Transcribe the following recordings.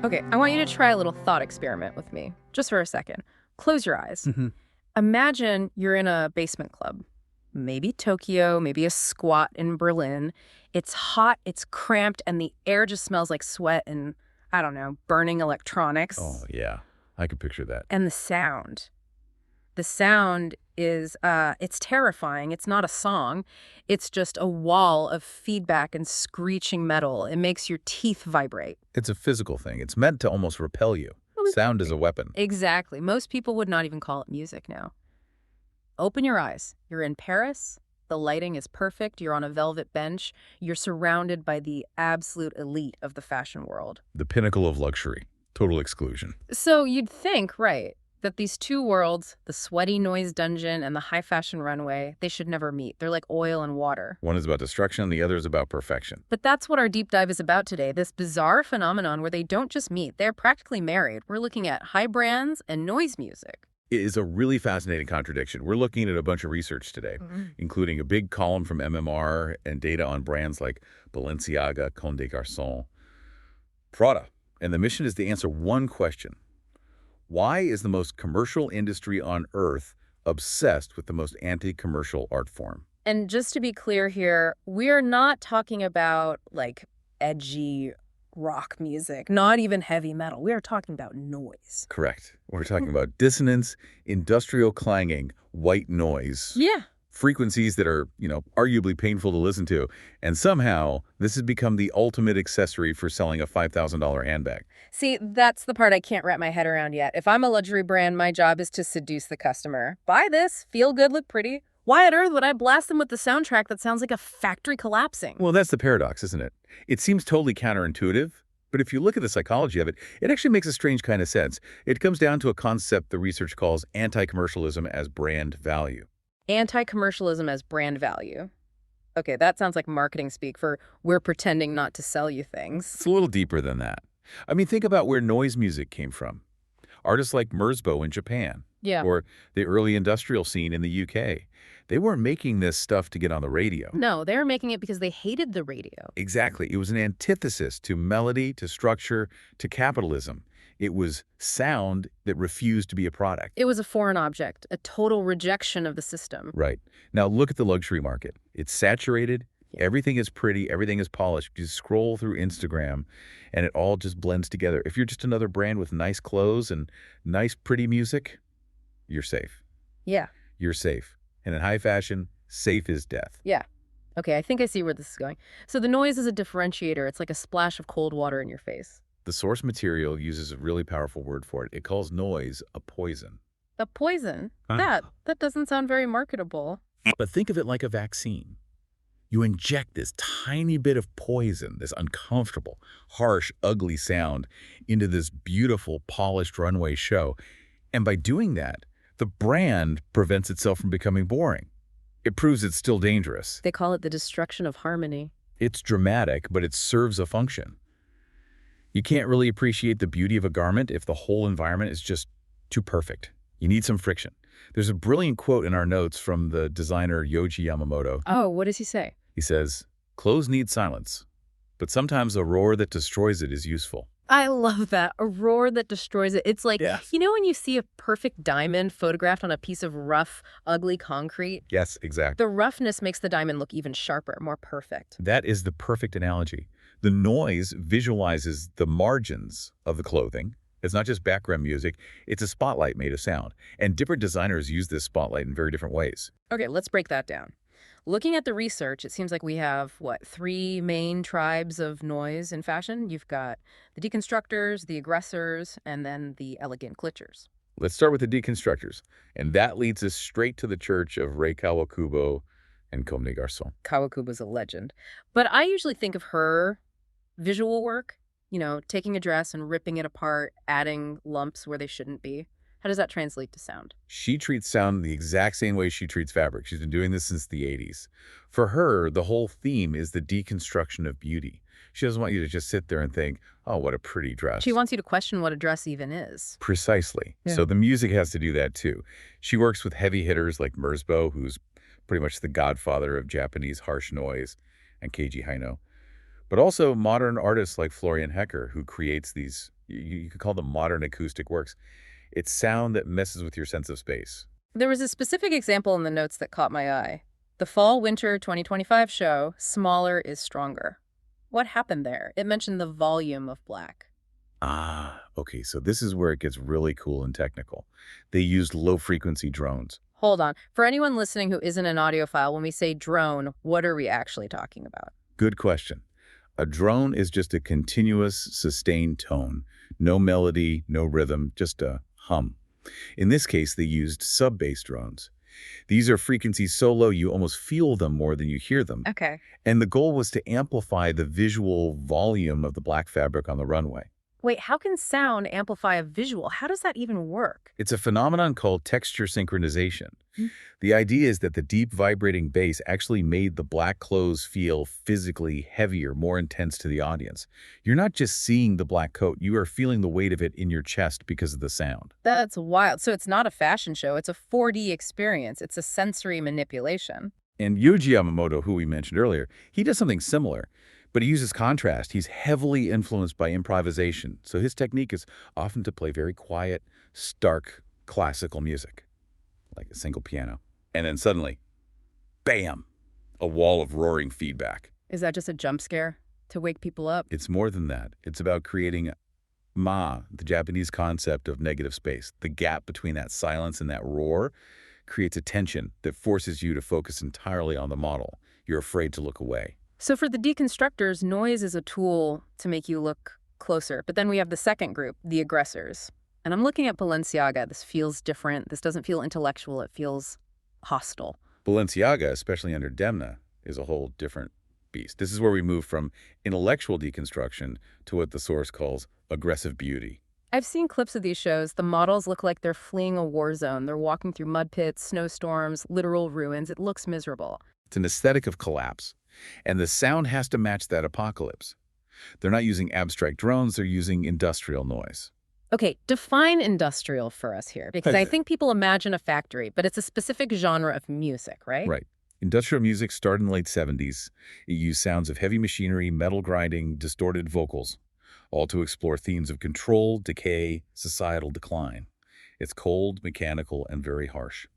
Okay, I want you to try a little thought experiment with me, just for a second. Close your eyes. Imagine you're in a basement club. Maybe Tokyo, maybe a squat in Berlin. It's hot, it's cramped, and the air just smells like sweat and, I don't know, burning electronics. Oh, yeah. I can picture that. And the sound. The sound is, it's terrifying. It's not a song. It's just a wall of feedback and screeching metal. It makes your teeth vibrate. It's a physical thing. It's meant to almost repel you. Sound is a weapon. Exactly. Most people would not even call it music now. Open your eyes. You're in Paris. The lighting is perfect. You're on a velvet bench. You're surrounded by the absolute elite of the fashion world. The pinnacle of luxury. Total exclusion. So you'd think, right, that these two worlds, the sweaty noise dungeon and the high fashion runway, they should never meet. They're like oil and water. One is about destruction, the other is about perfection. But that's what our deep dive is about today, this bizarre phenomenon where they don't just meet, they're practically married. We're looking at high brands and noise music. It is a really fascinating contradiction. We're looking at a bunch of research today, including a big column from MMR and data on brands like Balenciaga, Comme des Garçons, Prada. And the mission is to answer one question. Why is the most commercial industry on Earth obsessed with the most anti-commercial art form? And just to be clear here, we're not talking about, like, edgy rock music, not even heavy metal. We are talking about noise. Correct. We're talking about dissonance, industrial clanging, white noise. Yeah. Frequencies that are, arguably painful to listen to. And somehow, this has become the ultimate accessory for selling a $5,000 handbag. See, that's the part I can't wrap my head around yet. If I'm a luxury brand, my job is to seduce the customer. Buy this, feel good, look pretty. Why on earth would I blast them with the soundtrack that sounds like a factory collapsing? Well, that's the paradox, isn't it? It seems totally counterintuitive, but if you look at the psychology of it, it actually makes a strange kind of sense. It comes down to a concept the research calls anti-commercialism as brand value. Anti-commercialism as brand value. Okay, that sounds like marketing speak for we're pretending not to sell you things. It's a little deeper than that. I mean, think about where noise music came from. Artists like Merzbow in Japan. Yeah. Or the early industrial scene in the UK. They weren't making this stuff to get on the radio. No, they were making it because they hated the radio. Exactly. It was an antithesis to melody, to structure, to capitalism. It was sound that refused to be a product. It was a foreign object, a total rejection of the system. Right. Now look at the luxury market. It's saturated. Yeah. Everything is pretty. Everything is polished. You scroll through Instagram and it all just blends together. If you're just another brand with nice clothes and nice, pretty music, you're safe. Yeah. You're safe. And in high fashion, safe is death. Yeah. Okay, I think I see where this is going. So the noise is a differentiator. It's like a splash of cold water in your face. The source material uses a really powerful word for it. It calls noise a poison. A poison? That doesn't sound very marketable. But think of it like a vaccine. You inject this tiny bit of poison, this uncomfortable, harsh, ugly sound, into this beautiful, polished runway show. And by doing that, the brand prevents itself from becoming boring. It proves it's still dangerous. They call it the destruction of harmony. It's dramatic, but it serves a function. You can't really appreciate the beauty of a garment if the whole environment is just too perfect. You need some friction. There's a brilliant quote in our notes from the designer Yohji Yamamoto. Oh, what does he say? He says, "Clothes need silence, but sometimes a roar that destroys it is useful." I love that. A roar that destroys it. It's like, you know when you see a perfect diamond photographed on a piece of rough, ugly concrete? Yes, exactly. The roughness makes the diamond look even sharper, more perfect. That is the perfect analogy. The noise visualizes the margins of the clothing. It's not just background music. It's a spotlight made of sound. And different designers use this spotlight in very different ways. Okay, let's break that down. Looking at the research, it seems like we have, three main tribes of noise in fashion? You've got the deconstructors, the aggressors, and then the elegant glitchers. Let's start with the deconstructors. And that leads us straight to the church of Rei Kawakubo and Comme des Garçons. Kawakubo's a legend. But I usually think of her visual work, taking a dress and ripping it apart, adding lumps where they shouldn't be. How does that translate to sound? She treats sound the exact same way she treats fabric. She's been doing this since the 80s. For her, the whole theme is the deconstruction of beauty. She doesn't want you to just sit there and think, oh, what a pretty dress. She wants you to question what a dress even is. Precisely. Yeah. So the music has to do that too. She works with heavy hitters like Merzbow, who's pretty much the godfather of Japanese harsh noise, and Keiji Haino. But also modern artists like Florian Hecker, who creates these, You could call them modern acoustic works. It's sound that messes with your sense of space. There was a specific example in the notes that caught my eye. The Fall-Winter 2025 show, Smaller is Stronger. What happened there? It mentioned the volume of black. Okay, so this is where it gets really cool and technical. They used low-frequency drones. Hold on. For anyone listening who isn't an audiophile, when we say drone, what are we actually talking about? Good question. A drone is just a continuous, sustained tone. No melody, no rhythm, just a hum. In this case, they used sub-bass drones. These are frequencies so low you almost feel them more than you hear them. Okay. And the goal was to amplify the visual volume of the black fabric on the runway. Wait, how can sound amplify a visual? How does that even work? It's a phenomenon called texture synchronization. The idea is that the deep vibrating bass actually made the black clothes feel physically heavier, more intense to the audience. You're not just seeing the black coat, you are feeling the weight of it in your chest because of the sound. That's wild. So it's not a fashion show, it's a 4D experience. It's a sensory manipulation. And Yuji Yamamoto, who we mentioned earlier, he does something similar. But he uses contrast. He's heavily influenced by improvisation, so his technique is often to play very quiet, stark, classical music, like a single piano. And then suddenly, bam, a wall of roaring feedback. Is that just a jump scare to wake people up? It's more than that. It's about creating the Japanese concept of negative space. The gap between that silence and that roar creates a tension that forces you to focus entirely on the model. You're afraid to look away. So for the deconstructors, noise is a tool to make you look closer. But then we have the second group, the aggressors. And I'm looking at Balenciaga. This feels different. This doesn't feel intellectual. It feels hostile. Balenciaga, especially under Demna, is a whole different beast. This is where we move from intellectual deconstruction to what the source calls aggressive beauty. I've seen clips of these shows. The models look like they're fleeing a war zone. They're walking through mud pits, snowstorms, literal ruins. It looks miserable. It's an aesthetic of collapse. And the sound has to match that apocalypse. They're not using abstract drones, they're using industrial noise. Okay, define industrial for us here, because I think people imagine a factory, but it's a specific genre of music, right? Right. Industrial music started in the late 70s. It used sounds of heavy machinery, metal grinding, distorted vocals, all to explore themes of control, decay, societal decline. It's cold, mechanical, and very harsh.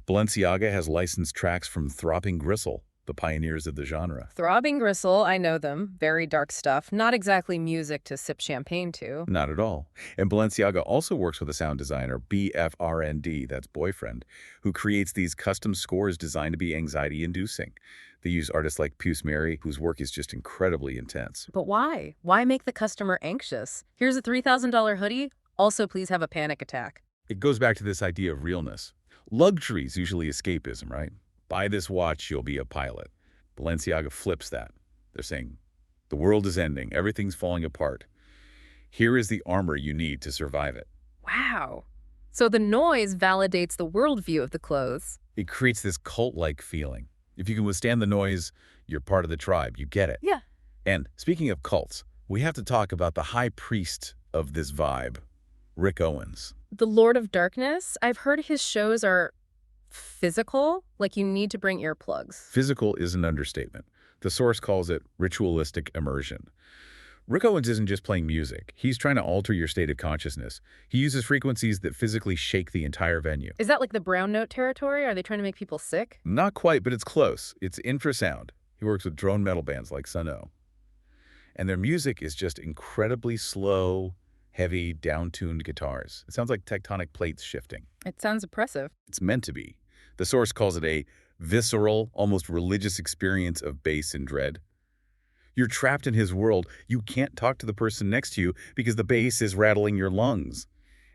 Balenciaga has licensed tracks from Throbbing Gristle, the pioneers of the genre. Throbbing Gristle, I know them. Very dark stuff. Not exactly music to sip champagne to. Not at all. And Balenciaga also works with a sound designer, BFRND, that's boyfriend, who creates these custom scores designed to be anxiety-inducing. They use artists like Puce Mary, whose work is just incredibly intense. But why? Why make the customer anxious? Here's a $3,000 hoodie. Also, please have a panic attack. It goes back to this idea of realness. Luxury is usually escapism, right? Buy this watch, you'll be a pilot. Balenciaga flips that. They're saying, the world is ending, everything's falling apart. Here is the armor you need to survive it. Wow. So the noise validates the worldview of the clothes. It creates this cult-like feeling. If you can withstand the noise, you're part of the tribe. You get it. Yeah. And speaking of cults, we have to talk about the high priest of this vibe, Rick Owens. The Lord of Darkness, I've heard his shows are physical, like you need to bring earplugs. Physical is an understatement. The source calls it ritualistic immersion. Rick Owens isn't just playing music. He's trying to alter your state of consciousness. He uses frequencies that physically shake the entire venue. Is that like the brown note territory? Are they trying to make people sick? Not quite, but it's close. It's infrasound. He works with drone metal bands like Sun-O. And their music is just incredibly slow, heavy, down-tuned guitars. It sounds like tectonic plates shifting. It sounds oppressive. It's meant to be. The source calls it a visceral, almost religious experience of bass and dread. You're trapped in his world. You can't talk to the person next to you because the bass is rattling your lungs.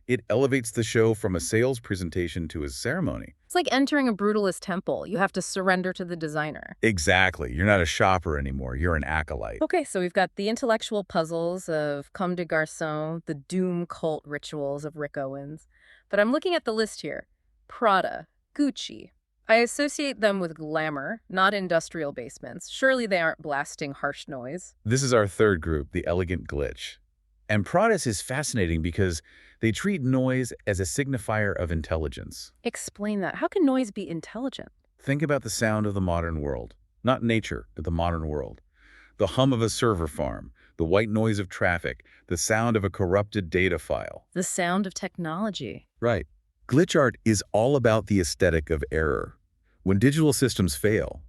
It elevates the show from a sales presentation to a ceremony. It's like entering a brutalist temple. You have to surrender to the designer. Exactly. You're not a shopper anymore. You're an acolyte. Okay, so we've got the intellectual puzzles of Comme des Garçons, the doom cult rituals of Rick Owens. But I'm looking at the list here. Prada, Gucci. I associate them with glamour, not industrial basements. Surely they aren't blasting harsh noise. This is our third group, the elegant glitch. And Prada's is fascinating because they treat noise as a signifier of intelligence. Explain that. How can noise be intelligent? Think about the sound of the modern world. Not nature, but the modern world. The hum of a server farm, The white noise of traffic, the sound of a corrupted data file. The sound of technology. Right. Glitch art is all about the aesthetic of error. When digital systems fail,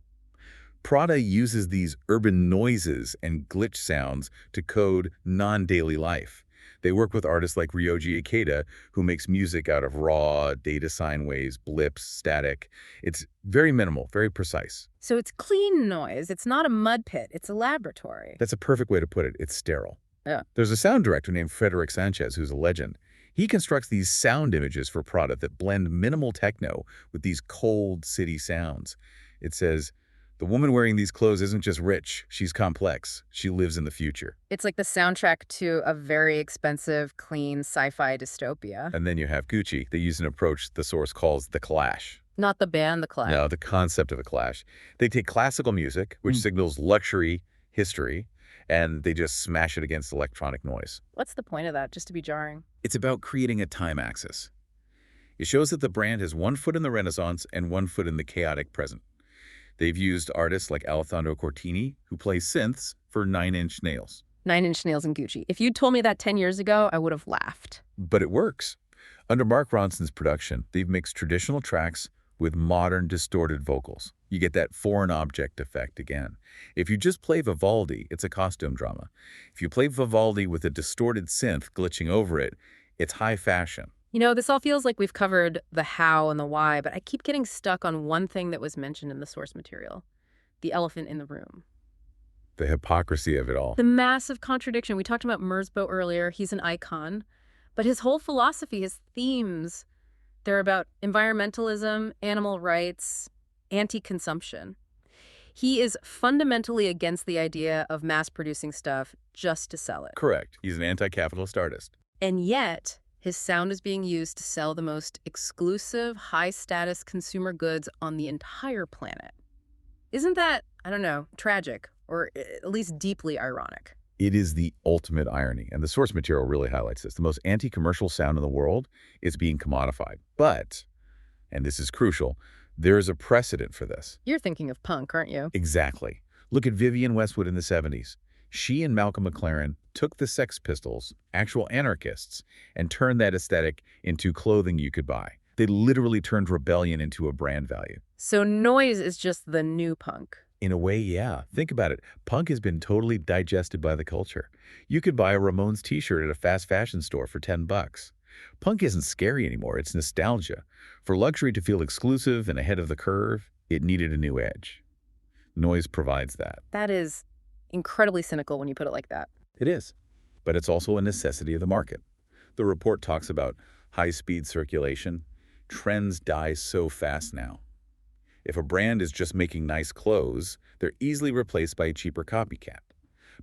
Prada uses these urban noises and glitch sounds to code non-daily life. They work with artists like Ryoji Ikeda, who makes music out of raw, data sine waves, blips, static. It's very minimal, very precise. So it's clean noise. It's not a mud pit. It's a laboratory. That's a perfect way to put it. It's sterile. Yeah. There's a sound director named Frederic Sanchez, who's a legend. He constructs these sound images for Prada that blend minimal techno with these cold city sounds. It says, the woman wearing these clothes isn't just rich, she's complex. She lives in the future. It's like the soundtrack to a very expensive, clean sci-fi dystopia. And then you have Gucci. They use an approach the source calls the clash. Not the band, the clash. No, the concept of a clash. They take classical music, which signals luxury, history, and they just smash it against electronic noise. What's the point of that? Just to be jarring? It's about creating a time axis. It shows that the brand has one foot in the Renaissance and one foot in the chaotic present. They've used artists like Alessandro Cortini, who plays synths, for 9-inch nails. 9-inch nails and Gucci. If you'd told me that 10 years ago, I would have laughed. But it works. Under Mark Ronson's production, they've mixed traditional tracks with modern distorted vocals. You get that foreign object effect again. If you just play Vivaldi, it's a costume drama. If you play Vivaldi with a distorted synth glitching over it, it's high fashion. You know, this all feels like we've covered the how and the why, but I keep getting stuck on one thing that was mentioned in the source material. The elephant in the room. The hypocrisy of it all. The massive contradiction. We talked about Merzbow earlier. He's an icon. But his whole philosophy, his themes, they're about environmentalism, animal rights, anti-consumption. He is fundamentally against the idea of mass-producing stuff just to sell it. Correct. He's an anti-capitalist artist. And yet, his sound is being used to sell the most exclusive, high-status consumer goods on the entire planet. Isn't that, I don't know, tragic, or at least deeply ironic? It is the ultimate irony, and the source material really highlights this. The most anti-commercial sound in the world is being commodified. But, and this is crucial, there is a precedent for this. You're thinking of punk, aren't you? Exactly. Look at Vivienne Westwood in the 70s. She and Malcolm McLaren took the Sex Pistols, actual anarchists, and turned that aesthetic into clothing you could buy. They literally turned rebellion into a brand value. So noise is just the new punk. In a way, yeah. Think about it. Punk has been totally digested by the culture. You could buy a Ramones t-shirt at a fast fashion store for $10. Punk isn't scary anymore. It's nostalgia. For luxury to feel exclusive and ahead of the curve, it needed a new edge. Noise provides that. That is incredibly cynical when you put it like that. It is. But it's also a necessity of the market. The report talks about high-speed circulation. Trends die so fast now. If a brand is just making nice clothes, they're easily replaced by a cheaper copycat.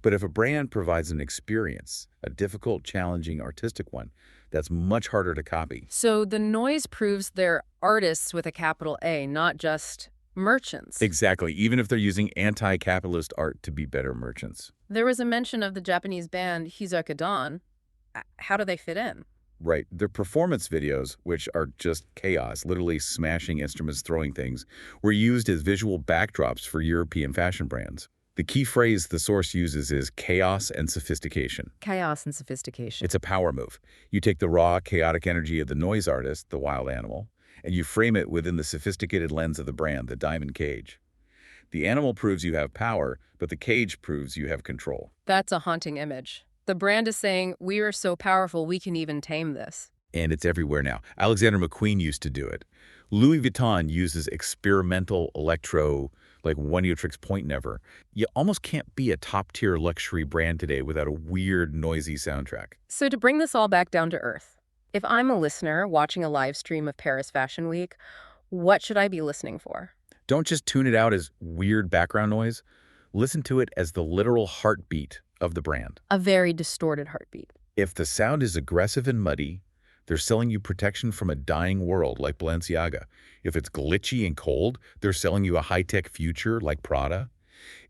But if a brand provides an experience, a difficult, challenging, artistic one, that's much harder to copy. So the noise proves they're artists with a capital A, not just merchants. Exactly, even if they're using anti-capitalist art to be better merchants. There was a mention of the Japanese band Hizaka. How do they fit in? Right. Their performance videos, which are just chaos, literally smashing instruments, throwing things, were used as visual backdrops for European fashion brands. The key phrase the source uses is chaos and sophistication. Chaos and sophistication. It's a power move. You take the raw, chaotic energy of the noise artist, the wild animal, and you frame it within the sophisticated lens of the brand, the diamond cage. The animal proves you have power, but the cage proves you have control. That's a haunting image. The brand is saying, we are so powerful, we can even tame this. And it's everywhere now. Alexander McQueen used to do it. Louis Vuitton uses experimental electro, like One-Tricks Point Never. You almost can't be a top-tier luxury brand today without a weird, noisy soundtrack. So to bring this all back down to earth, if I'm a listener watching a live stream of Paris Fashion Week, what should I be listening for? Don't just tune it out as weird background noise. Listen to it as the literal heartbeat of the brand. A very distorted heartbeat. If the sound is aggressive and muddy, they're selling you protection from a dying world like Balenciaga. If it's glitchy and cold, they're selling you a high-tech future like Prada.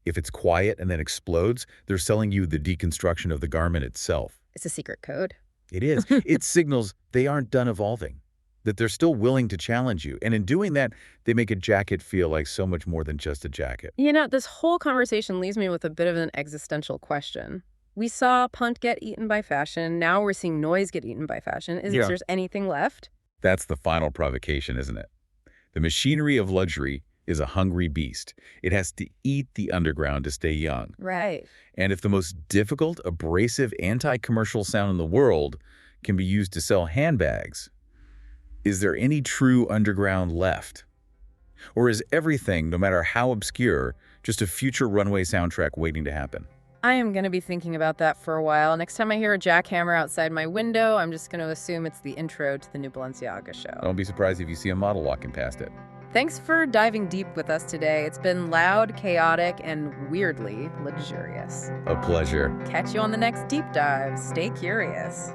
If it's quiet and then explodes, they're selling you the deconstruction of the garment itself. It's a secret code. It is. It signals they aren't done evolving, that they're still willing to challenge you. And in doing that, they make a jacket feel like so much more than just a jacket. You know, this whole conversation leaves me with a bit of an existential question. We saw punt get eaten by fashion. Now we're seeing noise get eaten by fashion. Is Yeah. there anything left? That's the final provocation, isn't it? The machinery of luxury is a hungry beast. It has to eat the underground to stay young. Right. And if the most difficult, abrasive, anti-commercial sound in the world can be used to sell handbags, is there any true underground left? Or is everything, no matter how obscure, just a future runway soundtrack waiting to happen? I am going to be thinking about that for a while. Next time I hear a jackhammer outside my window, I'm just going to assume it's the intro to the new Balenciaga show. Don't be surprised if you see a model walking past it. Thanks for diving deep with us today. It's been loud, chaotic, and weirdly luxurious. A pleasure. Catch you on the next deep dive. Stay curious.